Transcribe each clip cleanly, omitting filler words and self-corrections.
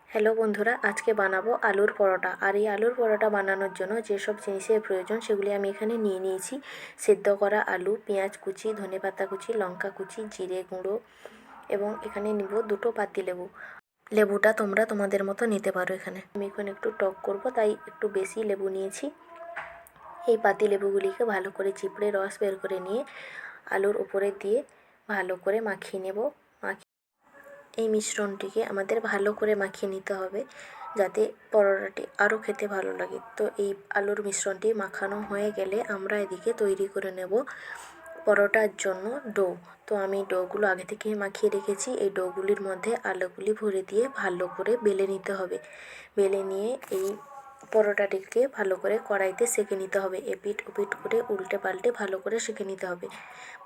Hello বন্ধুরা, আজকে বানাবো আলুর পরোটা। আর এই আলুর পরোটা বানানোর জন্য যেসব জিনিসের প্রয়োজন সেগুলি আমি এখানে নিয়ে নিয়েছি। সেদ্ধ করা আলু, পেঁয়াজ কুচি, ধনেপাতা কুচি, লঙ্কা কুচি, জিরে গুঁড়ো এবং এখানে নিব দুটো পাতিলেবু। লেবুটা তোমরা তোমাদের মতো নিতে পারো। এখানে আমি এখন একটু টক করব, তাই একটু বেশি লেবু নিয়েছি। এই পাতিলেবুগুলিকে ভালো করে চিপড়ে রস বের করে নিয়ে আলুর উপরে দিয়ে ভালো করে মাখিয়ে নেব। এই মিশ্রণটিকে আমাদের ভালো করে মাখিয়ে নিতে হবে, যাতে পরোটাটি আরও খেতে ভালো লাগে। তো এই আলুর মিশ্রণটি মাখানো হয়ে গেলে আমরা এদিকে তৈরি করে নেব পরোটার জন্য ডো। তো আমি ডোগুলো আগে থেকে মাখিয়ে রেখেছি। এই ডোগুলির মধ্যে আলুগুলি ভরে দিয়ে ভালো করে বেলে নিতে হবে। বেলে নিয়ে এই পরোটাটিকে ভালো করে কড়াইতে সেঁকে নিতে হবে। এপিঠ ওপিঠ করে উল্টে পাল্টে ভালো করে সেঁকে নিতে হবে।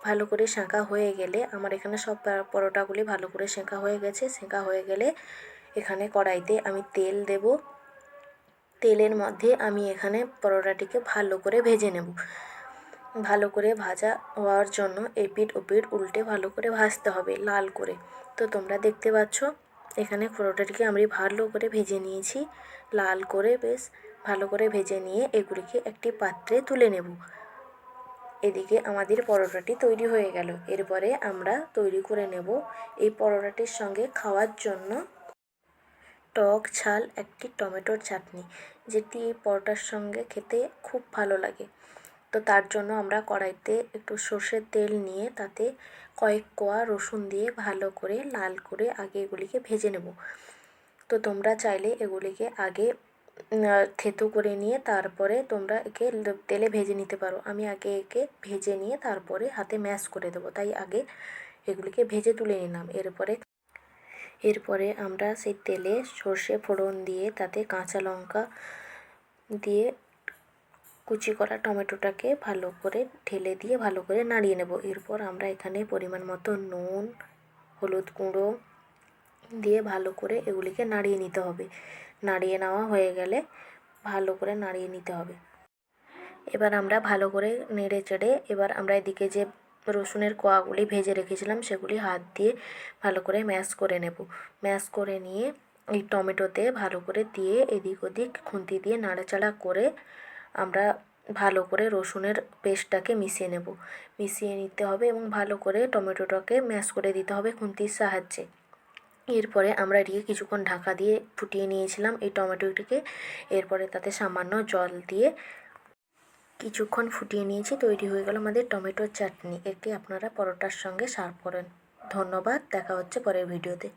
ভালো করে সেঁকা হয়ে গেলে আমার এখানে সব পরোটাগুলি ভালো করে সেঁকা হয়ে গেছে। সেঁকা হয়ে গেলে এখানে কড়াইতে আমি তেল দেব। তেলের মধ্যে আমি এখানে পরোটাটিকে ভালো করে ভেজে নেব। ভালো করে ভাজা হওয়ার জন্য এপিঠ ওপিঠ উল্টে ভালো করে ভাজতে হবে লাল করে। তো তোমরা দেখতে পাচ্ছ এখানে পরোটাটিকে আমি ভালো করে ভেজে নিয়েছি, লাল করে বেশ ভালো করে ভেজে নিয়ে এগুলিকে একটি পাত্রে তুলে নেব। এদিকে আমাদের পরোটাটি তৈরি হয়ে গেল। এরপরে আমরা তৈরি করে নেব এই পরোটাটির সঙ্গে খাওয়ার জন্য টক ঝাল একটি টমেটোর চাটনি, যেটি এই পরোটার সঙ্গে খেতে খুব ভালো লাগে। তো তার জন্য আমরা কড়াইতে একটু সর্ষের তেল নিয়ে তাতে কয়েক কোয়া রসুন দিয়ে ভালো করে লাল করে আগে এগুলিকে ভেজে নেব। তো তোমরা চাইলে এগুলিকে আগে থেতো করে নিয়ে তারপরে তোমরা একে তেলে ভেজে নিতে পারো। আমি আগে একে ভেজে নিয়ে তারপরে হাতে ম্যাশ করে দেবো, তাই আগে এগুলিকে ভেজে তুলে নিলাম। এরপরে আমরা সেই তেলে সর্ষে ফোড়ন দিয়ে তাতে কাঁচা লঙ্কা দিয়ে কুচি করা টমেটোটাকে ভালো করে ঢেলে দিয়ে ভালো করে নাড়িয়ে নেব। এরপর আমরা এখানে পরিমাণ মতো নুন, হলুদ গুঁড়ো দিয়ে ভালো করে এগুলিকে নাড়িয়ে নিতে হবে। নাড়িয়ে নেওয়া হয়ে গেলে ভালো করে নাড়িয়ে নিতে হবে। এবার আমরা ভালো করে নেড়ে চেড়ে এবার আমরা এদিকে যে রসুনের কোয়াগুলি ভেজে রেখেছিলাম সেগুলি হাত দিয়ে ভালো করে ম্যাশ করে নেব। ম্যাশ করে নিয়ে এই টমেটোতে ভালো করে দিয়ে এদিক ওদিক খুন্তি দিয়ে নাড়াচাড়া করে আমরা ভালো করে রসুনের পেস্টটাকে মিশিয়ে নেব। মিশিয়ে নিতে হবে এবং ভালো করে টমেটোটাকে ম্যাশ করে দিতে হবে খুন্তির সাহায্যে। এরপরে আমরা এটিকে কিছুক্ষণ ঢাকা দিয়ে ফুটিয়ে নিয়েছিলাম এই টমেটোটিকে। এরপরে তাতে সামান্য জল দিয়ে কিছুক্ষণ ফুটিয়ে নিয়েছি। তৈরি হয়ে গেল আমাদের টমেটোর চাটনি। একে আপনারা পরোটার সঙ্গে সার্ভ করেন। ধন্যবাদ, দেখা হচ্ছে পরের ভিডিওতে।